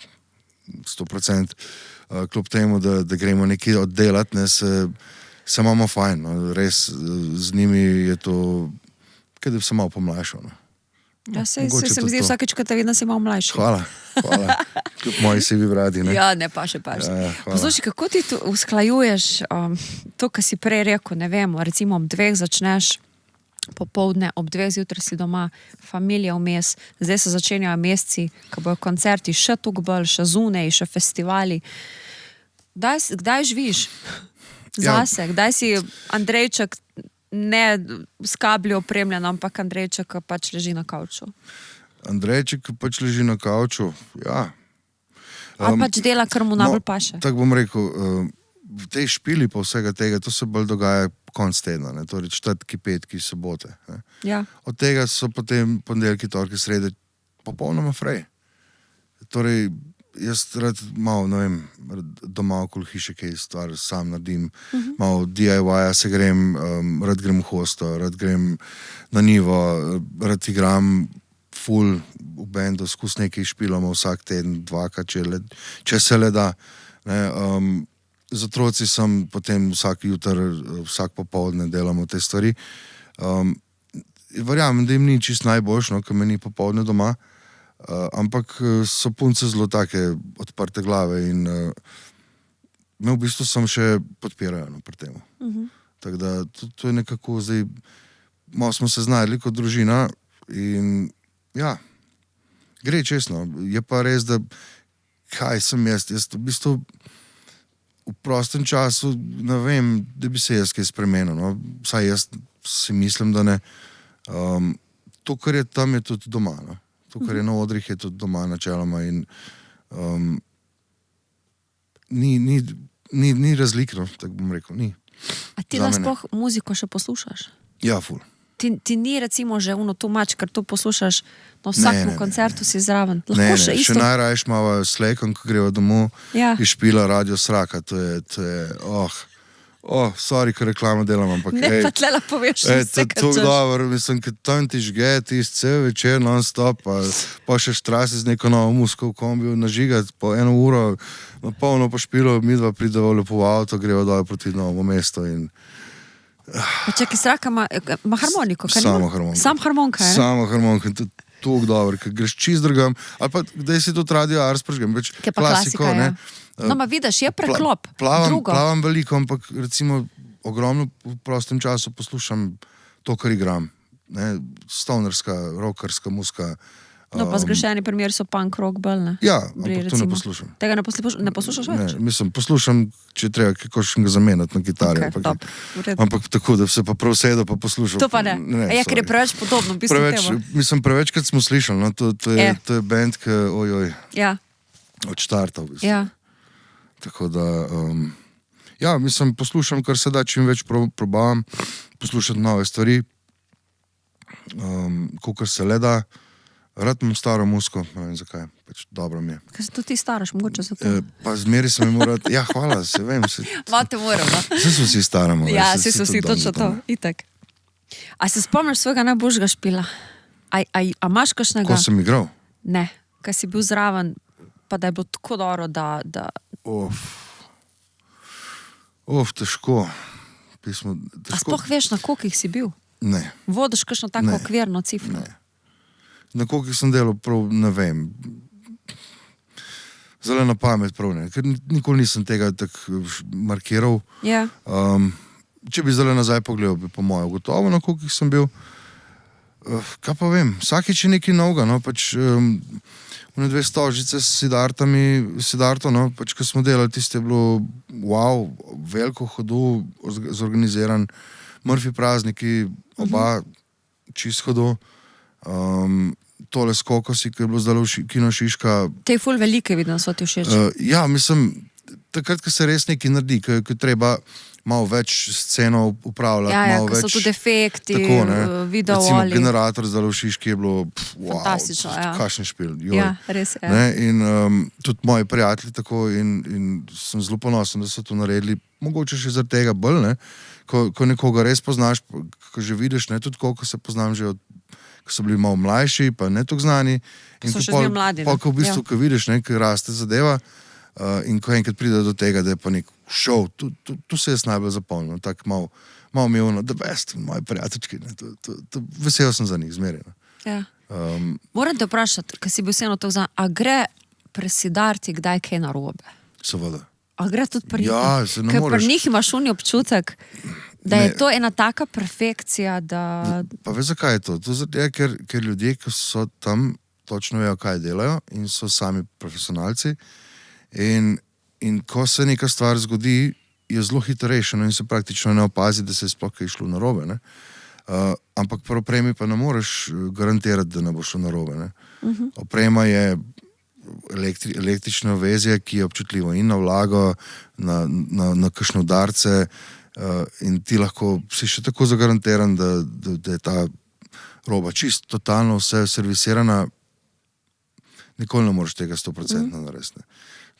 100%. Kljub temu, da gremo nekaj oddelati, ne, se imamo fajn. No. Res z njimi je to, kaj da bi se malo pomlajšal. No. Ja, se mi zdi vsakeč, ko te vidim, si malo mlajši. Hvala. Kljub moji si vi vradi. Ne? Ja, ne, pa še. Poslušaj, kako ti to usklajuješ, to, kar si prej rekel, ne vem, recimo ob 2 začneš popoldne, ob 2 zjutraj si doma, familija vmes, zdaj se začenjajo meseci, ko bojo koncerti še tukaj bolj, še zunaj, še festivali. Kdaj živiš zase? Kdaj si Andrejček, ne s kabli opremljen, ampak Andrejček pač leži na kavču? Andrejček pač leži na kavču, ja. Ali pač dela, kar mu najbolj paše. Tako bom rekel, v tej špili pa vsega tega, to se bolj dogaja konc tedna, ne? Torej četrtki, petki, sobote. Ne? Ja. Od tega so potem ponedeljki, torki, srede popolnoma frej. Torej, jaz rad malo, ne vem, doma okoli hiše kaj stvar sam naredim, malo DIY-ja se grem, rad grem v hosto, rad grem na nivo, rad igram full v bendu, skus nekaj špilamo vsak teden, dvakrat, če se le da. Ne, z otroci sem potem vsak jutr, vsak popoldne delamo te stvari. Verjamem, da jim ni čist najboljš, no, ko me ni popoldne doma, ampak so punce zelo take odprte glave in me v bistvu sem še podpirajo, no, pri temu. Tako da to je nekako zdaj, malo smo se znajdli kot družina in ja, gre čestno. Je pa res, da kaj sem jaz v bistvu v prostem času, ne vem, da bi se jaz kaj spremenil, no. Vsaj jaz si mislim, da ne. To, kar je tam, je tudi doma, no. To, kar je na odrih, je tudi doma načeloma in ni razlik, no, tako bom rekel, ni. A ti sploh muziko še poslušaš? Ja, ful. Ti ni recimo že too much, ker to poslušaš na vsakem koncertu si zraven. Ne, še najrajš malo slejkom, ko greva domov, ja. In špila Radio Sraka, to je, sorry, ko reklamo delam, ampak ne, pa tlela poveš vse, kar češ. To je dobro, mislim, kad tam ti žge, ti cel večer non-stop, pa še štrasi z neko novo muziko v kombiju nažigati po 1 uro, na polno pa špilo, midva prideva lepo v avto, greva dole proti Novo mesto in pa čakaj, Sraka ima harmoniko? Samo harmoniko. Sam harmonika, je? Samo harmoniko in to je toliko dobro, ker greš čist drugam, ali pa kdaj si tudi Radio Ars prežgem, več klasiko, ne. Ja. No, ma vidiš, je preklop. Plavam veliko, ampak recimo ogromno v prostem času poslušam to, kar igram. Ne? Stonerska, rockerska muzika. No, pa zgrešeni primer so punk rock bolj, ne? Ja, ampak to ne poslušam. Tega ne poslušaš več? Ne, mislim, poslušam, če treba kakšnega zamenjati na kitari. Okay, ampak tako, da se pa prav sedo pa poslušam. To pa ne. Ja, ker je preveč podobno. Prevečkrat smo slišali, no? To je band, ki, ja. Od štarta v bistvu. Ja. Tako da, ja, mislim, poslušam, kar se da, čim več probavam, poslušati nove stvari, kolikor se le da. Rad imam staro muziko, ne vem zakaj, pač dobro mi je. Kaj se tudi ti staraš, mogoče za to? Pa zmeri se mi mora, ja, hvala, se vem. Mate moram, no? Vse so vsi staramo. Ja, vsi so vsi točno to, itak. A se spomniš svojega najboljšega špila? A imaš kakšnega? Ko sem igral? Ne, kaj si bil zraven, pa da je bilo tako dobro, da... Težko. A sploh veš, na kolikih si bil? Ne. Vodiš kakšno tako okvirno cifro? Ne. Na kolikih sem delal, prav ne vem. Zelo na pamet prav ne, ker nikoli nisem tega tako markiral. Ja. Če bi zdaj nazaj pogledal, bi po mojem gotovo, na kolikih sem bil. Kaj pa vem, vsakič je nekaj novega, no, pač one 2 stožice s Sidarto, no, pač ko smo delali, tiste je bilo wow, veliko hodu, zorganiziran, Murphy prazniki, oba čist hodu. Tole s Kokosi, ki je bilo zdaj v Kino Šiška. Te je ful velike, vidim, so ti všeč. Ja, mislim, takrat, ko se res nekaj naredi, ko treba malo več sceno upravljati, malo več... Ja, ko so tudi efekti, video ali... Recimo, Generator zdaj v Šiški je bilo, fantastično, ja. Kakšen špil. Ja, res je. Ne? In tudi moji prijatelji tako in sem zelo ponosen, da so to naredili. Mogoče še zaradi tega bolj, ne? Ko nekoga res poznaš, ko že vidiš, ne, tudi koliko se poznam že od, ko so bili malo mlajši, pa ne toliko znani. In so še zmeraj mladi. Pa ko v bistvu, ko vidiš, ne, ko raste zadeva in ko enkrat pride do tega, da je pa nek šov, tu se jaz najbolj zapomnil, tako malo mi je ono, the best, moji prijateljčki, vesel sem za njih, zmerjeno. Ja. Moram te vprašati, ker si bil vseeno to vzam, a gre pri Sidarti kdaj kaj narobe? Seveda. A gre tudi pri njih? Ja, se ne moreš. Ker pri njih imaš unji občutek, da je to ena taka perfekcija, da... Pa veš, zakaj je to? To zato, ker ljudje, ki so tam, točno vejo, kaj delajo in so sami profesionalci in ko se neka stvar zgodi, je zelo hitro rešeno in se praktično ne opazi, da se je sploh kaj šlo narobe, ne? Ampak pri opremi pa ne moreš garantirati, da ne bo šlo narobe, ne? Oprema je električno vezje, ki je občutljivo in na vlago, na kakšne udarce, in ti lahko si še tako zagarantiran, da je ta roba čisto, totalno vse servisirana, nikoli ne moreš tega 100% narediti.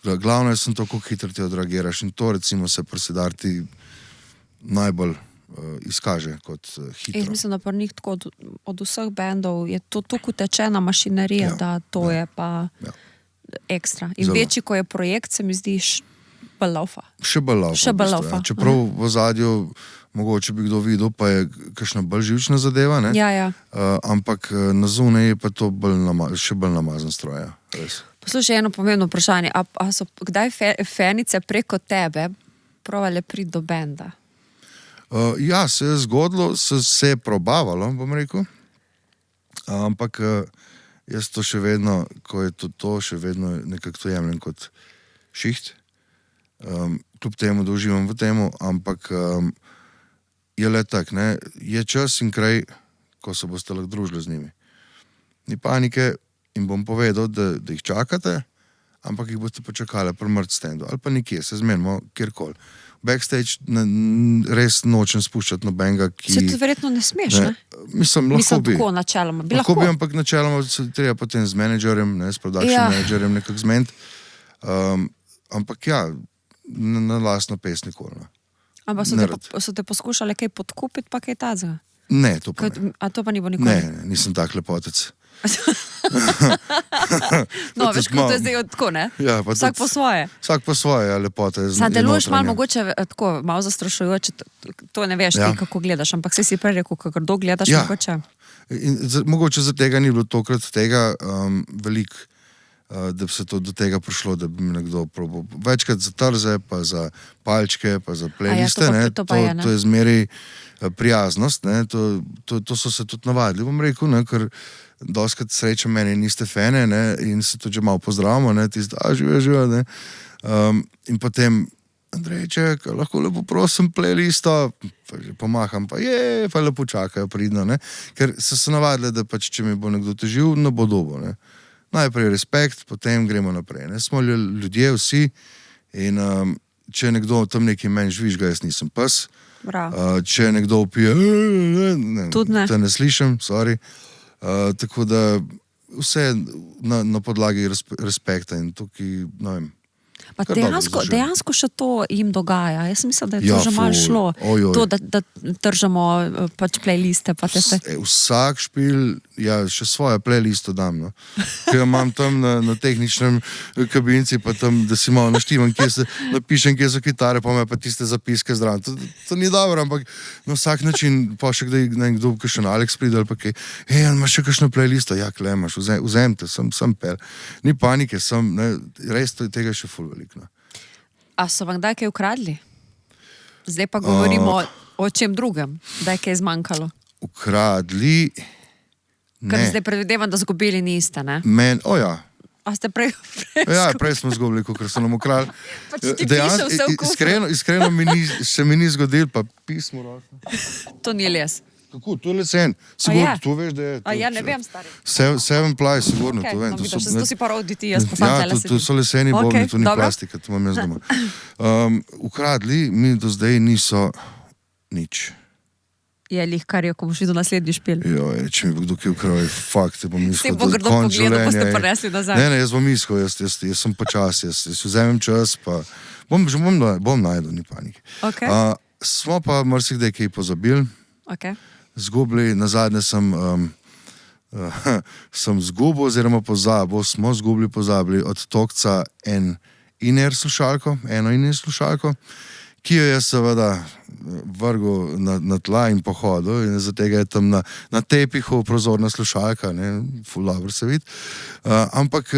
Glavno je to, kako hitro ti odreagiraš, in to recimo se pri Siddharti najbolj izkaže kot hitro. Jaz mislim, da pa njih tako od vseh bendov je to tako utečena mašinerija, da to je pa ekstra. In večji, ko je projekt, se mi zdi bolj laufa. Še bolj laufa. Čeprav v zadju mogoče bi kdo videl, pa je kakšna bolj živčna zadeva, ne? Ja. Ampak na zunaj je pa to še bolj namazan stroj. Poslušaj, eno pomembno vprašanje. A so kdaj fenice preko tebe provale priti do benda? Ja, se je zgodilo, se je probavalo, bom rekel. Ampak jaz to še vedno, ko je to še vedno nekako to jemljem kot šiht. Kljub temu, da uživam v temu, ampak je le tak, ne? Je čas in kraj, ko se boste lahko družili z njimi. Ni panike in bom povedal, da jih čakate, ampak jih boste počakali pri mrtv standu ali pa nikje, se zmenimo kjerkoli. Backstage res nočem spuščati nobenega, ki... Se to verjetno ne smeš, ne? Mislim, lahko bi. Tako načeloma. Lahko bi, ampak načeloma se treba potem z menedžerjem, s production menedžerjem nekako zmeniti. Ampak ja, na lastno pes nikoli. Ampak so te poskušali kaj podkupiti, pa kaj tazga? Ne, to pa ne. A to pa ni bo nikoli? Ne, nisem tak lepotec. No, veš, kot je zdaj tako, ne? Ja, vsak po svoje. Vsak po svoje, lepota je notranja. Deluješ malo mogoče tako, malo zastrašujoče, to ne veš ti, kako gledaš, ampak si prej rekel, kako kdo gledaš mogoče. Mogoče za tega ni bilo tokrat tega veliko, da bi se to do tega prišlo, da bi mi nekdo probal. Večkrat za trze, pa za palčke, pa za playliste, to je zmeraj prijaznost, ne, to so se tudi navadili, bom rekel, ne, ker doskrat srečam mene in niste fene, ne, in se tudi že malo pozdravimo, ne, živijo, ne, in potem Andrejček, lahko lepo prosim playlisto, pa že pomaham, pa pa lepo čakajo pridno, ne, ker so se navadili, da pač, če mi bo nekdo težil, ne bo dobo, ne. Najprej respekt, potem gremo naprej, ne, smo ljudje vsi in če nekdo tam nekaj meni žvižga, jaz nisem pes. Če nekdo upije, te ne slišim, sorry. Tako da vse na podlagi respekta in tukaj, ne vem. Pa dejansko še to jim dogaja. Jaz mislim, da je to že malo šlo. To, da držamo pač playliste. Pa vsak špil, še svojo playlisto dam. No. Ker imam tam na tehničnem kabinci, pa tam, da si malo naštivam, napišem, kje so kitare, pa me pa tiste zapiske zraven. To ni dobro, ampak na vsak način, pa še kdaj kakšen Alex pride, ali pa kaj, imaš še kakšno playlisto? Ja, kle imaš, vzemte, sem pel. Ni panike, res tega še ful veliko. A so vam kdaj kaj ukradli? Zdaj pa govorimo o čem drugem, da je kaj zmanjkalo. Ukradli? Ne. Ker zdaj predvidevam, da zgubili niste, ne? Ja. A ste prej Ja, prej smo zgubili, ker so nam ukradli. Pa če ti piše vse v kufru. Iskreno se mi ni zgodil, pa pismo roko. To ni les. Kako? To je lesen. Sigurno, to veš, da je. Ja, ne vem, stari. Seven ply, sigurno, to vem. To si pa roditi, jaz pa sam tele sedim. Ja, to so leseni bobni, to ni plastika, to imam jaz doma. Ukradli mi do zdaj niso nič. Je lihkar, ko boš videl naslednji špil. Če mi bo kdo kaj ukradil, fakt, te bom iskal. Se bo grdo pogledal, pa ste prinesli nazaj. Ne, jaz bom iskal, jaz sem počas, jaz vzemem čas, pa bom najdel, ni panike. Smo pa marsikdaj kaj pozabili. Zgubili, nazadnje sem zgubil oziroma smo pozabili od Tokca eno in-ear slušalko, ki jo je seveda vrgel na tla in pohodil in zato je tam na tepihu prozorna slušalka, ful dobro se vidi. Ampak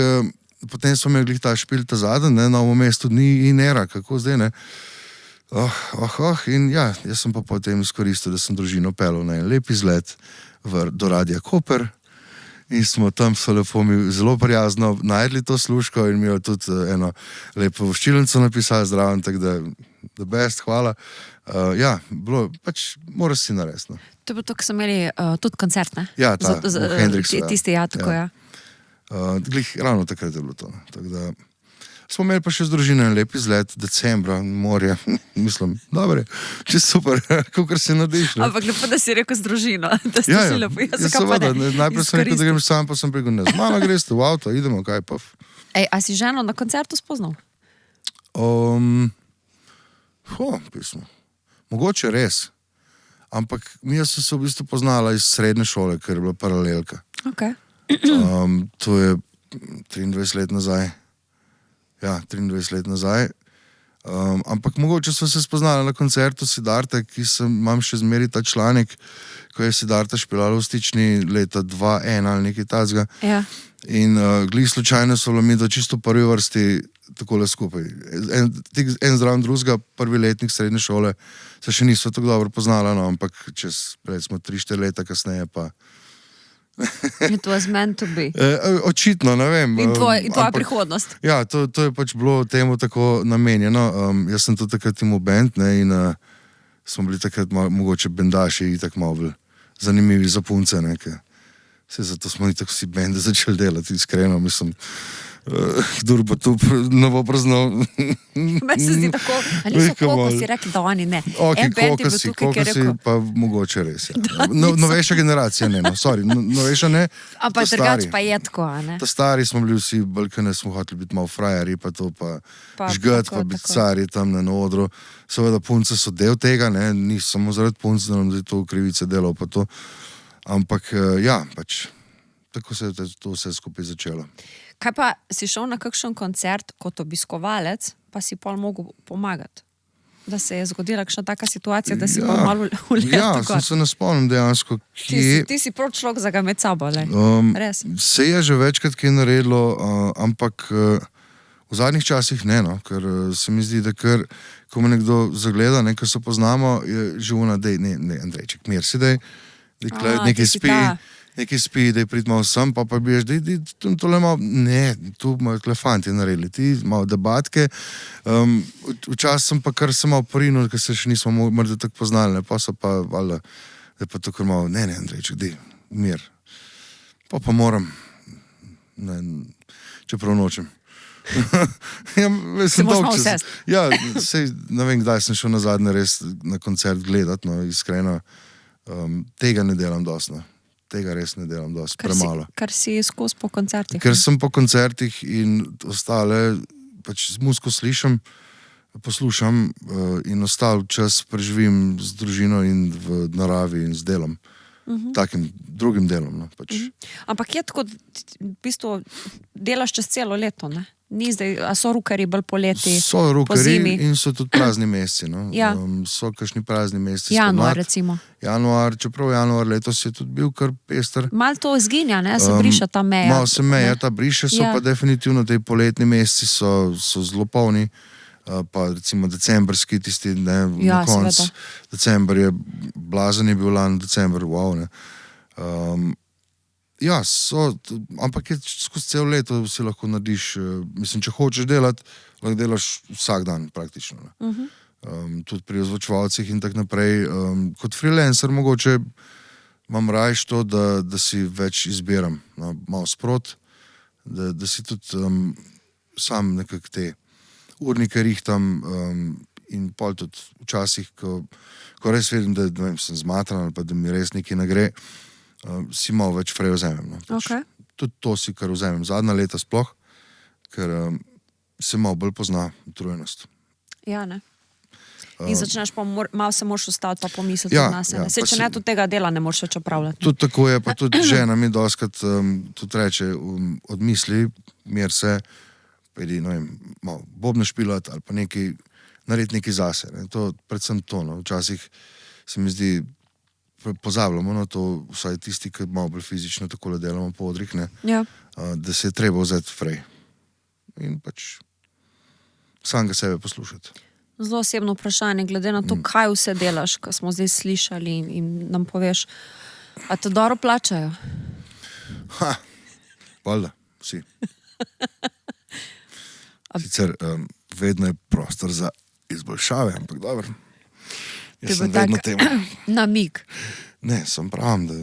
potem smo imeli ta špil ta zadnji, na Novo mestu ni in-eara, kako zdaj, ne? In ja, jaz sem pa potem izkoristil, da sem družino pelil na en lep izlet do Radia Koper in smo tam so lepo mi zelo prijazno najdli to sluško in mi jo tudi eno lepo voščilnico napisali zraven, tako da the best, hvala. Ja, bilo, pač moraš si narediti. To je bilo to, ko so imeli tudi koncert, ne? Ja, v Hendriksu. Tisti, tako ja. Glih, ravno takrat je bilo to. Tako da smo imeli pa še z družino en lep izlet, decembra, morje, mislim, dobre, čisto super, kakor se nadiš. Ampak lepo, da si rekel z družino, da ste si lepo. Seveda, najprej sem rekel, da grem sam, pa sem rekel, ne, z mama greste v avto, idemo, kaj pa. Ej, a si ženo na koncertu spoznal? Pismo. Mogoče res, ampak mi so se v bistvu poznala iz srednje šole, ker je bila paralelka. Okay. To je 23 let nazaj. Ja, 23 let nazaj. Ampak mogoče smo se spoznali na koncertu Siddharte, imam še zmeri ta članek, ko je Siddharta špilala v Stični leta 2001 ali nekaj tazga. Ja. In glih slučajno so bila mi do čisto prvi vrsti takole skupaj. En zraven drugega, prvi letnik srednje šole, se še nismo tako dobro poznala, no, ampak recimo 3-4 leta kasneje pa It was meant to be. Očitno, ne vem. In tvoja prihodnost. Ja, to je pač bilo temu tako namenjeno. Jaz sem tudi takrat imel band, ne, in smo bili takrat mogoče bendaši in tako malo zanimivi za punce, ne, zato smo tako vsi bende začeli delati, iskreno, mislim. Kdor bo tu novo praznal. Meni se zdi tako, ali so koliko si rekli, da oni ne. Ok, koliko si, pa mogoče res. Ja. Novejša generacija ne, novejša ne. Ampak drugač pa je tako, a ne? Ta stari smo bili vsi, balkane smo hoteli biti malo frajeri, pa to pa žgat, pa biti cari tam na odru. Seveda punce so del tega, ne, ni samo zaradi punce, da nam zdaj to krivice delal, pa to. Ampak ja, pač tako se je to vse skupaj začelo. Kaj pa, si šel na kakšen koncert kot obiskovalec, pa si pol mogel pomagati? Da se je zgodila kakšna taka situacija, da si pa malo uletel? Ja, sem se ne spomnim dejansko, kje... Ti si prav človek za ga med sabo, le? Res? Se je že večkrat kaj naredilo, ampak v zadnjih časih ne, no, ker se mi zdi, da ko me nekdo zagleda, ko se poznamo, je živuna, ne, Andrejček, mir si, nekaj spi, da je prid malo sem, pa biješ, da tole malo, ne, tu imajo klefanti naredili, ti malo debatke. Včasih sem pa kar se malo porinil, ker se še nismo morda tako poznali, ne, pa so pa, valjda, da je pa to kar malo, ne, Andrejček, mir. Pa moram, ne, čeprav nočem. Se moš malo sest. Ja, ne vem, kdaj sem šel na zadnje res na koncert gledat, no, iskreno, tega ne delam dosti, no. Tega res ne delam dosti, premalo. Kar si skozi po koncertih? Ker sem po koncertih in ostale, pač muziko slišam, poslušam in ostal čas preživim z družino in v naravi in z delom. Takim drugim delom, no, pač. Ampak je tako, v bistvu delaš čez celo leto, ne? Ni zdaj, a so rukarji bolj poleti, so rukarji in so tudi prazni meseci, no. Ja. So kakšni prazni meseci. Januar, recimo. Januar, čeprav januar letos je tudi bil kar pester. Mal to izginja, ne, se briše ta meja. Malo se meja, ta briše, so pa definitivno te poletni meseci so zelo polni, pa recimo decembrski tisti, ne, na konc. December je, blazen je bil lan, december, wow, ne. Ja, ampak je skozi cel leto si lahko narediš, mislim, če hočeš delati, lahko delaš vsak dan praktično. Tudi pri ozvočevalcih in tak naprej. Kot freelancer mogoče imam rajš to, da si več izbiram, no, malo sprot, da si tudi sam nekak te urnike rihtam in pol tudi včasih, ko res vedim, da ne vem, sem zmatran ali pa da mi res nekaj ne gre, si malo več frej vzemem. No. Okay. Tudi to si kar vzemem. Zadnja leta sploh, ker se malo bolj pozna utrujenost. Ja, ne. In začneš pa, malo se moraš ustaviti pa pomisliti na sebe. Če ne, tudi tega dela ne moraš več opravljati. Tudi tako je, pa tudi žena mi doskrat tudi reče, odmisli, mir se, pojdi, ne vem, malo bobne špilati ali pa nekaj, narediti nekaj zase. Ne. To, predvsem to, no. Včasih se mi zdi, pozabljamo na to, vsaj tisti, ki malo bolj fizično takole delamo po odrih, ne, da se je treba vzeti frej. In pač sam ga sebe poslušati. Zelo osebno vprašanje, glede na to, kaj vse delaš, ko smo zdaj slišali in nam poveš, a te dobro plačajo? Valjda, vsi. Sicer vedno je prostor za izboljšave, ampak dobro. Jaz sem vedno temu. Namig. Ne, sem pravim, da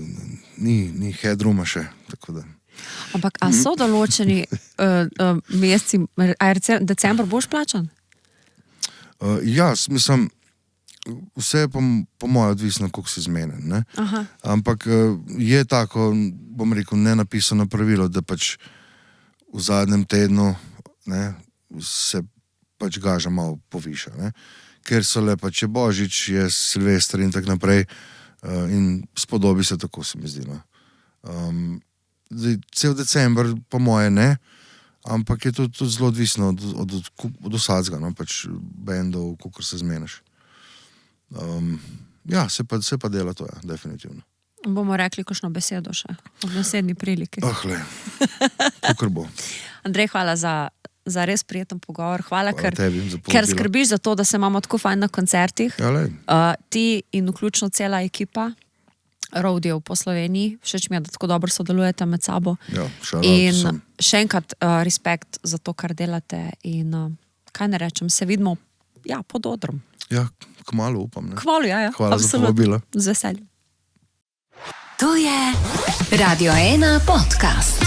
ni headrooma še, tako da. Ampak, a so določeni meseci, decembr boš plačan? Ja, mislim, vse je po mojem odvisno, koliko si zmenen, ne? Ampak je tako, bom rekel, nenapisano pravilo, da pač v zadnjem tednu, ne, se pač gaža malo poviša, ne? Ker so le pač je Božič, je Silvester in tak naprej in spodobi se tako, se mi zdi, no. Cel december, po moje, ne, ampak je tudi zelo odvisno od vsadzga, no, pač bendov, koliko se zmeniš. Ja, se pa dela to, ja, definitivno. Bomo rekli kakšno besedo še ob naslednji priliki. Le, kakor bo. Andrej, hvala za res prijeten pogovor. Hvala tebi za povabilo. ker skrbiš za to, da se imamo tako fajn na koncertih. Ja, ti in vključno cela ekipa roadiev po Sloveniji. Všeč mi je, da tako dobro sodelujete med sabo. Ja, in še enkrat respekt za to, kar delate in kaj ne rečem, se vidimo pod odrom. Ja, kmalu upam, ne. Kmalu, ja. Hvala za povabilo. Z veseljem. To je Radio 1 podcast.